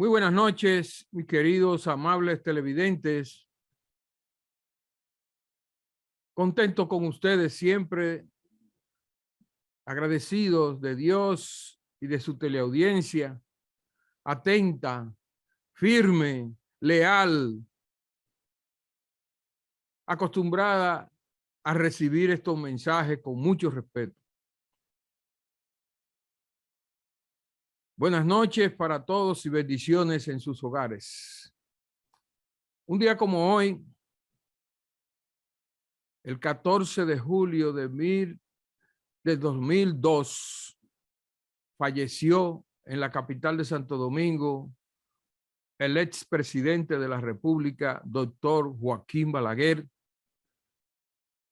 Muy buenas noches, mis queridos, amables televidentes. Contento con ustedes siempre, agradecidos de Dios y de su teleaudiencia, atenta, firme, leal, acostumbrada a recibir estos mensajes con mucho respeto. Buenas noches para todos y bendiciones en sus hogares. Un día como hoy, el 14 de julio de 2002, falleció en la capital de Santo Domingo el expresidente de la República, doctor Joaquín Balaguer,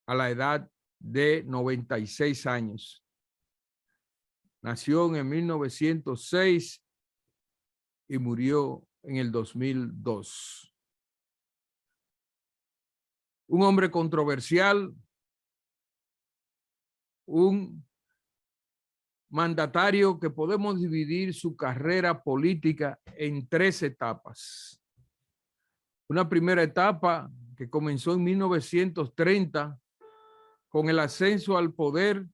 a la edad de 96 años. Nació en 1906 y murió en el 2002. Un hombre controversial, un mandatario que podemos dividir su carrera política en 3 etapas. Una primera etapa que comenzó en 1930 con el ascenso al poder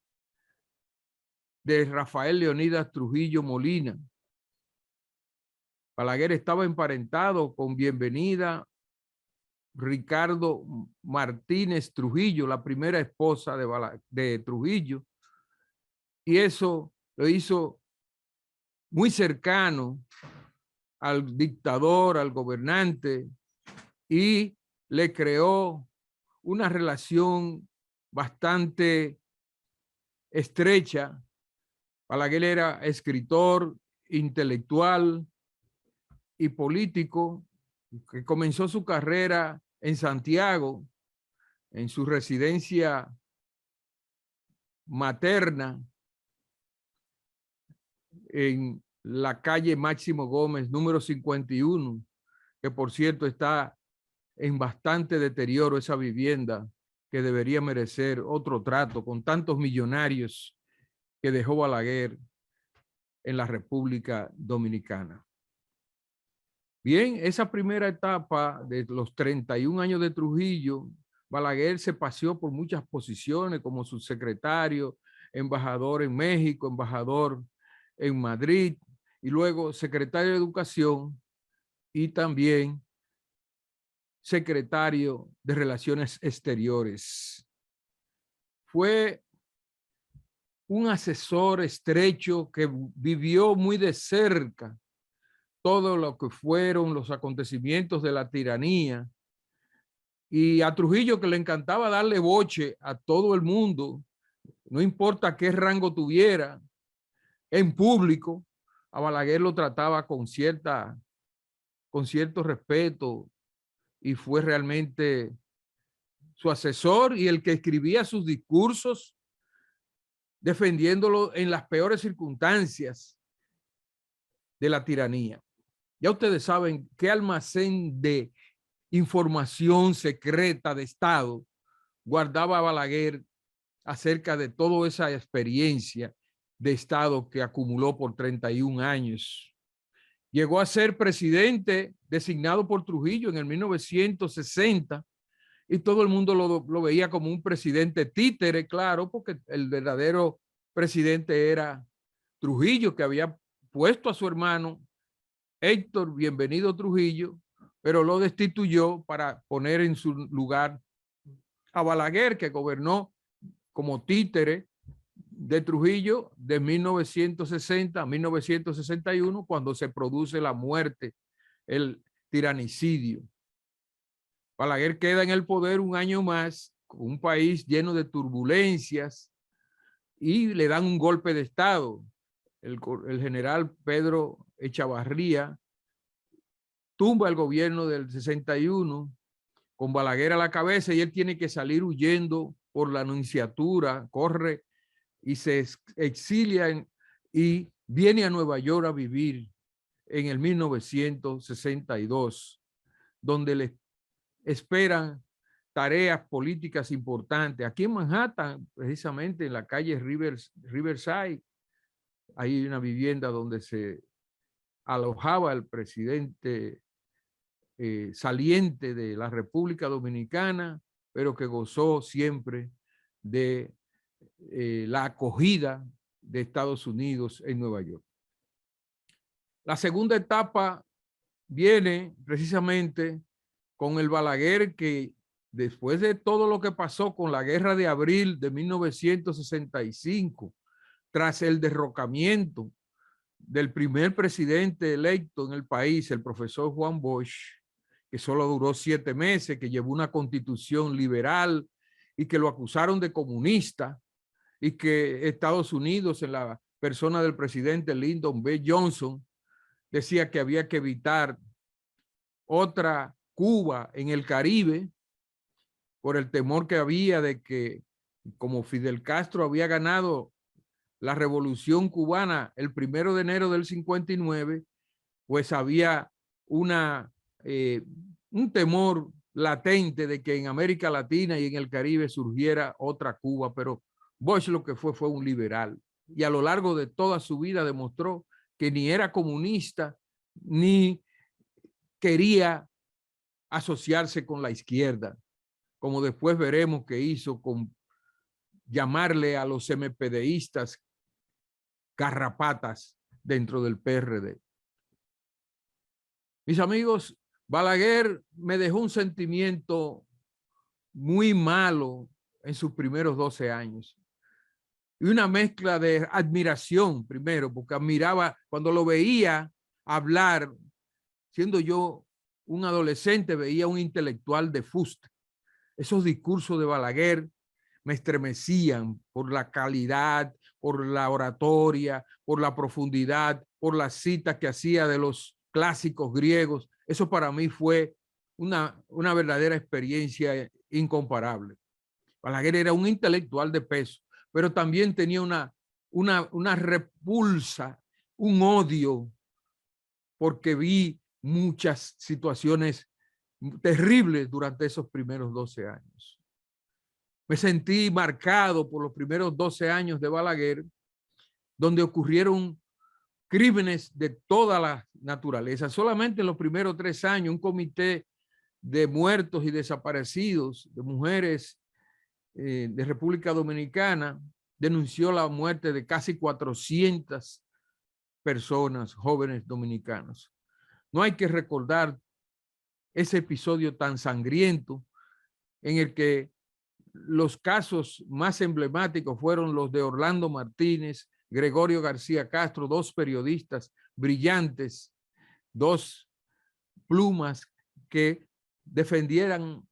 de Rafael Leonidas Trujillo Molina. Balaguer estaba emparentado con Bienvenida Ricardo Martínez Trujillo, la primera esposa de Trujillo, y eso lo hizo muy cercano al dictador, al gobernante, y le creó una relación bastante estrecha. Balaguer era escritor, intelectual y político, que comenzó su carrera en Santiago, en su residencia materna, en la calle Máximo Gómez, número 51, que por cierto está en bastante deterioro esa vivienda, que debería merecer otro trato con tantos millonarios que dejó Balaguer en la República Dominicana. Bien, esa primera etapa de los 31 años de Trujillo, Balaguer se paseó por muchas posiciones como subsecretario, embajador en México, embajador en Madrid y luego secretario de Educación y también secretario de Relaciones Exteriores. Fue un asesor estrecho que vivió muy de cerca todo lo que fueron los acontecimientos de la tiranía, y a Trujillo, que le encantaba darle boche a todo el mundo, no importa qué rango tuviera, en público, a Balaguer lo trataba con cierto respeto y fue realmente su asesor y el que escribía sus discursos defendiéndolo en las peores circunstancias de la tiranía. Ya ustedes saben qué almacén de información secreta de Estado guardaba Balaguer acerca de toda esa experiencia de Estado que acumuló por 31 años. Llegó a ser presidente designado por Trujillo en el 1960 y todo el mundo lo veía como un presidente títere, claro, porque el verdadero presidente era Trujillo, que había puesto a su hermano Héctor Bienvenido Trujillo, pero lo destituyó para poner en su lugar a Balaguer, que gobernó como títere de Trujillo de 1960 a 1961, cuando se produce la muerte, el tiranicidio. Balaguer queda en el poder un año más, con un país lleno de turbulencias, y le dan un golpe de Estado. El general Pedro Echavarría tumba el gobierno del 61 con Balaguer a la cabeza y él tiene que salir huyendo por la Nunciatura, corre y se exilia y viene a Nueva York a vivir en el 1962, donde le esperan tareas políticas importantes. Aquí en Manhattan, precisamente en la calle Riverside, hay una vivienda donde se alojaba el presidente saliente de la República Dominicana, pero que gozó siempre de la acogida de Estados Unidos en Nueva York. La segunda etapa viene precisamente con el Balaguer, que después de todo lo que pasó con la Guerra de Abril de 1965, tras el derrocamiento del primer presidente electo en el país, el profesor Juan Bosch, que solo duró 7 meses, que llevó una constitución liberal y que lo acusaron de comunista, y que Estados Unidos, en la persona del presidente Lyndon B. Johnson, decía que había que evitar otra Cuba en el Caribe por el temor que había de que, como Fidel Castro había ganado la revolución cubana el 1 de enero del 59, pues había un temor latente de que en América Latina y en el Caribe surgiera otra Cuba, pero Bosch lo que fue un liberal, y a lo largo de toda su vida demostró que ni era comunista ni quería asociarse con la izquierda, como después veremos que hizo con llamarle a los MPDistas garrapatas dentro del PRD. Mis amigos, Balaguer me dejó un sentimiento muy malo en sus primeros 12 años. Y una mezcla de admiración primero, porque admiraba cuando lo veía hablar, siendo yo un adolescente, veía un intelectual de fuste. Esos discursos de Balaguer me estremecían por la calidad, por la oratoria, por la profundidad, por las citas que hacía de los clásicos griegos. Eso para mí fue una verdadera experiencia incomparable. Balaguer era un intelectual de peso, pero también tenía una repulsa, un odio, porque vi muchas situaciones terribles durante esos primeros 12 años. Me sentí marcado por los primeros 12 años de Balaguer, donde ocurrieron crímenes de toda la naturaleza. Solamente en los primeros 3 años, un comité de muertos y desaparecidos, de mujeres de República Dominicana, denunció la muerte de casi 400 personas, jóvenes dominicanos. No hay que recordar ese episodio tan sangriento en el que los casos más emblemáticos fueron los de Orlando Martínez, Gregorio García Castro, 2 periodistas brillantes, 2 plumas que defendieran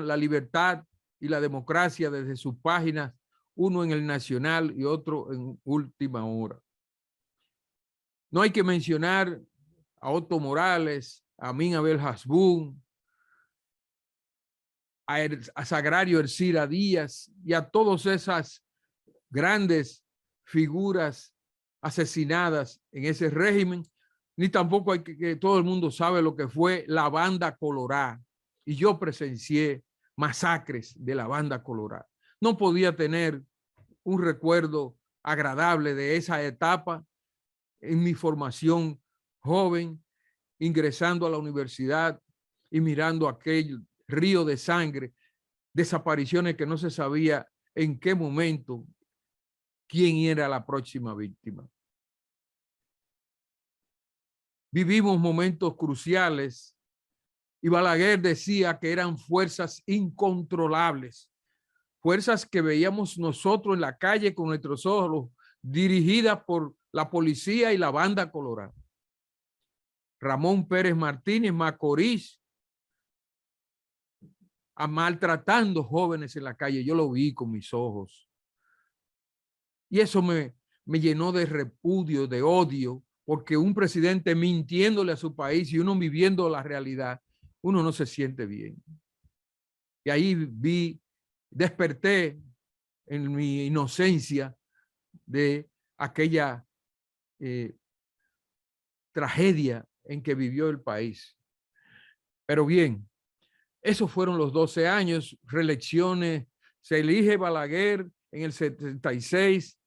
la libertad y la democracia desde sus páginas, uno en el Nacional y otro en Última Hora. No hay que mencionar a Otto Morales, a Amin Abel Hasbún, a Sagrario Ercilla Díaz y a todas esas grandes figuras asesinadas en ese régimen, ni tampoco hay que todo el mundo sabe lo que fue la Banda Colorá, y yo presencié masacres de la Banda Colorá. No podía tener un recuerdo agradable de esa etapa en mi formación joven, ingresando a la universidad y mirando aquel río de sangre, desapariciones que no se sabía en qué momento quién era la próxima víctima. Vivimos momentos cruciales y Balaguer decía que eran fuerzas incontrolables, fuerzas que veíamos nosotros en la calle con nuestros ojos, dirigidas por la policía y la Banda Colorá. Ramón Pérez Martínez Macorís, maltratando jóvenes en la calle. Yo lo vi con mis ojos. Y eso me llenó de repudio, de odio, porque un presidente mintiéndole a su país y uno viviendo la realidad, uno no se siente bien. Y ahí desperté en mi inocencia de aquella tragedia en que vivió el país. Pero bien, esos fueron los 12 años, reelecciones, se elige Balaguer en el 76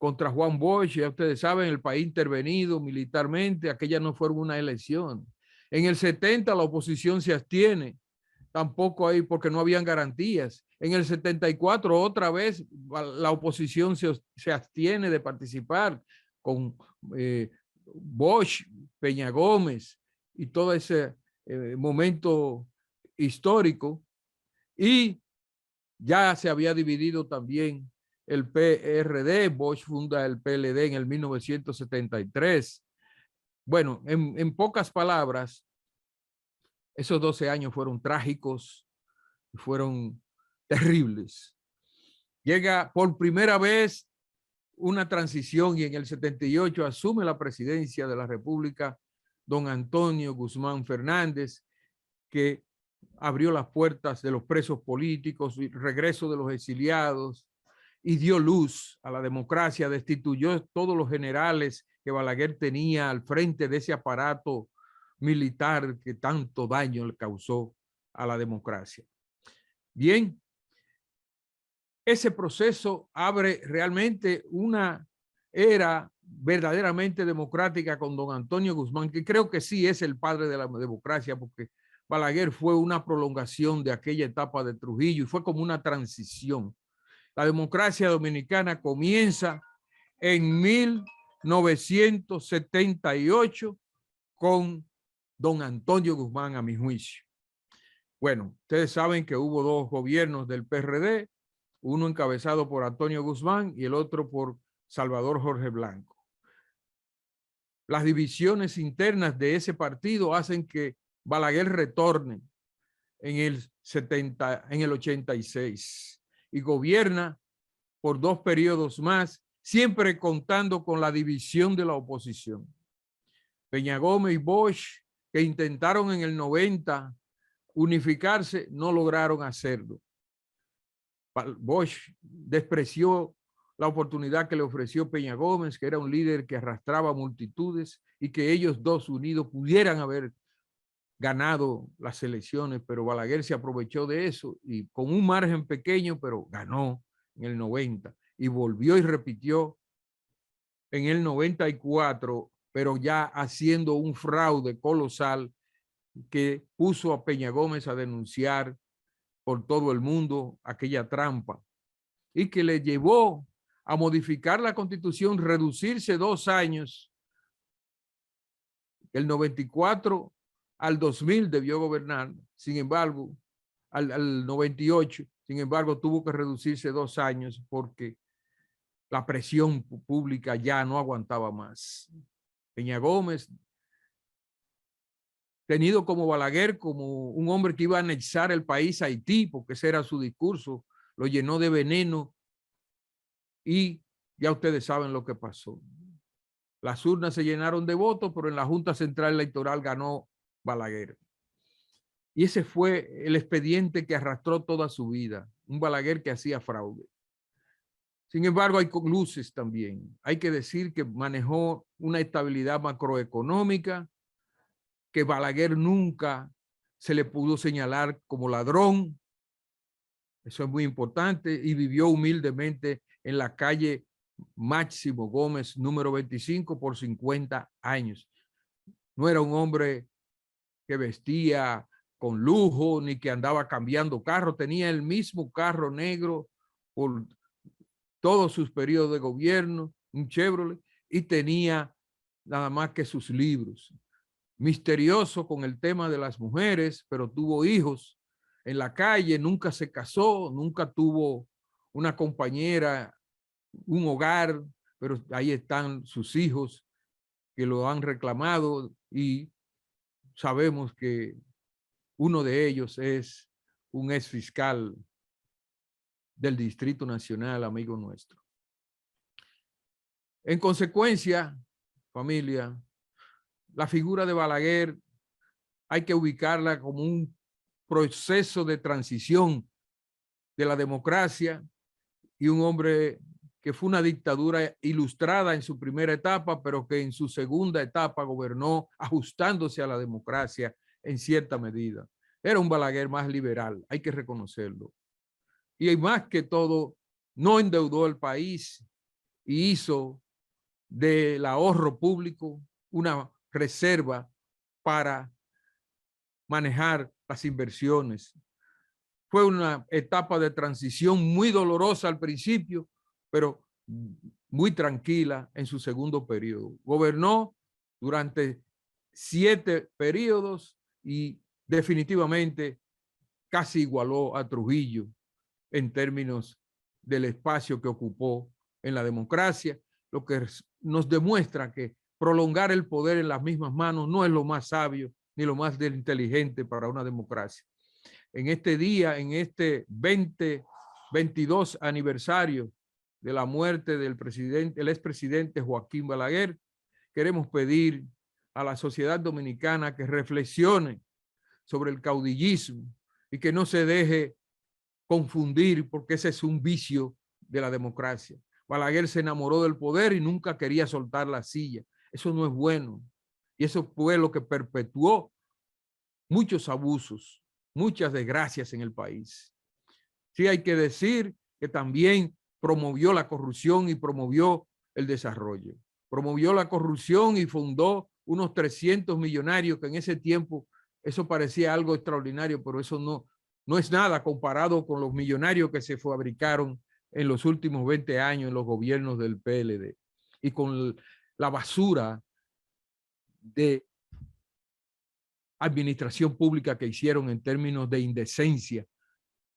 contra Juan Bosch. Ya ustedes saben, el país intervenido militarmente, aquella no fue una elección. En el 70 la oposición se abstiene, tampoco hay porque no habían garantías. En el 74 otra vez la oposición se abstiene de participar con Bosch, Peña Gómez y todo ese momento histórico, y ya se había dividido también el PRD. Bosch funda el PLD en el 1973. Bueno, en pocas palabras, esos 12 años fueron trágicos, fueron terribles. Llega por primera vez una transición y en el 78 asume la presidencia de la República don Antonio Guzmán Fernández, que abrió las puertas de los presos políticos, regreso de los exiliados y dio luz a la democracia, destituyó todos los generales que Balaguer tenía al frente de ese aparato militar que tanto daño le causó a la democracia. Bien, ese proceso abre realmente una era verdaderamente democrática con don Antonio Guzmán, que creo que sí es el padre de la democracia, porque Balaguer fue una prolongación de aquella etapa de Trujillo y fue como una transición. La democracia dominicana comienza en 1978 con don Antonio Guzmán, a mi juicio. Bueno, ustedes saben que hubo dos gobiernos del PRD, uno encabezado por Antonio Guzmán y el otro por Salvador Jorge Blanco. Las divisiones internas de ese partido hacen que Balaguer retorne en el 86 y gobierna por 2 periodos más, siempre contando con la división de la oposición. Peña Gómez y Bosch, que intentaron en el 90 unificarse, no lograron hacerlo. Bosch despreció la oportunidad que le ofreció Peña Gómez, que era un líder que arrastraba multitudes, y que ellos dos unidos pudieran haber ganado las elecciones, pero Balaguer se aprovechó de eso y con un margen pequeño, pero ganó en el 90 y volvió y repitió en el 94, pero ya haciendo un fraude colosal que puso a Peña Gómez a denunciar por todo el mundo aquella trampa y que le llevó a modificar la Constitución, reducirse 2 años. El 94 al 2000 debió gobernar, sin embargo, al 98, sin embargo, tuvo que reducirse 2 años porque la presión pública ya no aguantaba más. Peña Gómez, tenido como Balaguer, como un hombre que iba a anexar el país a Haití, porque ese era su discurso, lo llenó de veneno y ya ustedes saben lo que pasó. Las urnas se llenaron de votos, pero en la Junta Central Electoral ganó Balaguer. Y ese fue el expediente que arrastró toda su vida, un Balaguer que hacía fraude. Sin embargo, hay luces también. Hay que decir que manejó una estabilidad macroeconómica, que Balaguer nunca se le pudo señalar como ladrón. Eso es muy importante. Y vivió humildemente en la calle Máximo Gómez, número 25, por 50 años. No era un hombre que vestía con lujo ni que andaba cambiando carro. Tenía el mismo carro negro por todos sus periodos de gobierno, un Chevrolet, y tenía nada más que sus libros. Misterioso con el tema de las mujeres, pero tuvo hijos en la calle, nunca se casó, nunca tuvo una compañera, un hogar, pero ahí están sus hijos que lo han reclamado y sabemos que uno de ellos es un ex fiscal del Distrito Nacional, amigo nuestro. En consecuencia, familia, la figura de Balaguer hay que ubicarla como un proceso de transición de la democracia y un hombre que fue una dictadura ilustrada en su primera etapa, pero que en su segunda etapa gobernó ajustándose a la democracia en cierta medida. Era un Balaguer más liberal, hay que reconocerlo. Y más que todo, no endeudó el país y hizo del ahorro público una reserva para manejar las inversiones. Fue una etapa de transición muy dolorosa al principio, pero muy tranquila en su segundo periodo. Gobernó durante 7 periodos y definitivamente casi igualó a Trujillo en términos del espacio que ocupó en la democracia, lo que nos demuestra que prolongar el poder en las mismas manos no es lo más sabio ni lo más inteligente para una democracia. En este día, en este 22 aniversario de la muerte del presidente, el expresidente Joaquín Balaguer, queremos pedir a la sociedad dominicana que reflexione sobre el caudillismo y que no se deje confundir, porque ese es un vicio de la democracia. Balaguer se enamoró del poder y nunca quería soltar la silla. Eso no es bueno. Y eso fue lo que perpetuó muchos abusos, muchas desgracias en el país. Sí, hay que decir que también promovió la corrupción y promovió el desarrollo. Promovió la corrupción y fundó unos 300 millonarios que en ese tiempo eso parecía algo extraordinario, pero eso no es nada comparado con los millonarios que se fabricaron en los últimos 20 años en los gobiernos del PLD y con la basura de administración pública que hicieron en términos de indecencia,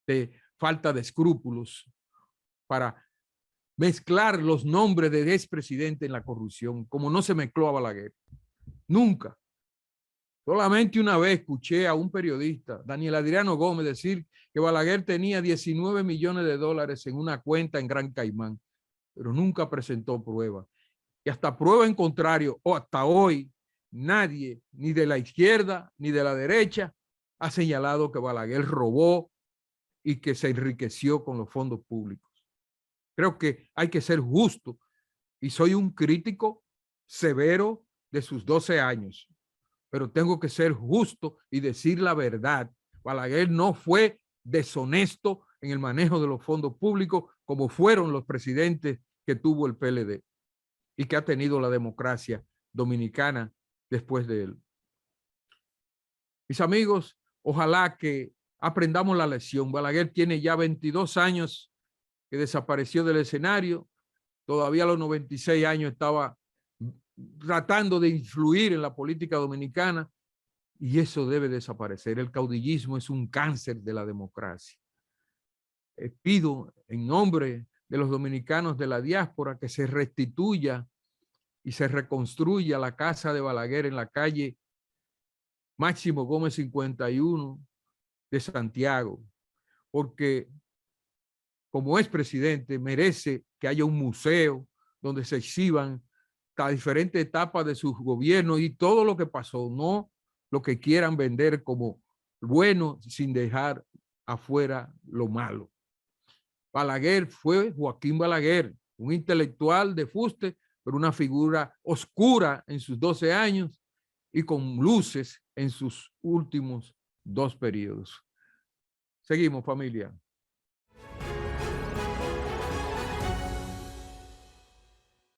de falta de escrúpulos para mezclar los nombres de expresidente en la corrupción, como no se mezcló a Balaguer. Nunca. Solamente una vez escuché a un periodista, Daniel Adriano Gómez, decir que Balaguer tenía 19 millones de dólares en una cuenta en Gran Caimán, pero nunca presentó prueba. Y hasta prueba en contrario, o hasta hoy, nadie, ni de la izquierda ni de la derecha, ha señalado que Balaguer robó y que se enriqueció con los fondos públicos. Creo que hay que ser justo y soy un crítico severo de sus 12 años, pero tengo que ser justo y decir la verdad. Balaguer no fue deshonesto en el manejo de los fondos públicos como fueron los presidentes que tuvo el PLD y que ha tenido la democracia dominicana después de él. Mis amigos, ojalá que aprendamos la lección. Balaguer tiene ya 22 años que desapareció del escenario. Todavía a los 96 años estaba tratando de influir en la política dominicana y eso debe desaparecer. El caudillismo es un cáncer de la democracia. Pido en nombre de los dominicanos de la diáspora que se restituya y se reconstruya la casa de Balaguer en la calle Máximo Gómez 51 de Santiago, porque como es presidente merece que haya un museo donde se exhiban las diferentes etapas de sus gobiernos y todo lo que pasó, no lo que quieran vender como bueno sin dejar afuera lo malo. Balaguer fue Joaquín Balaguer, un intelectual de fuste, pero una figura oscura en sus 12 años y con luces en sus últimos 2 periodos. Seguimos, familia.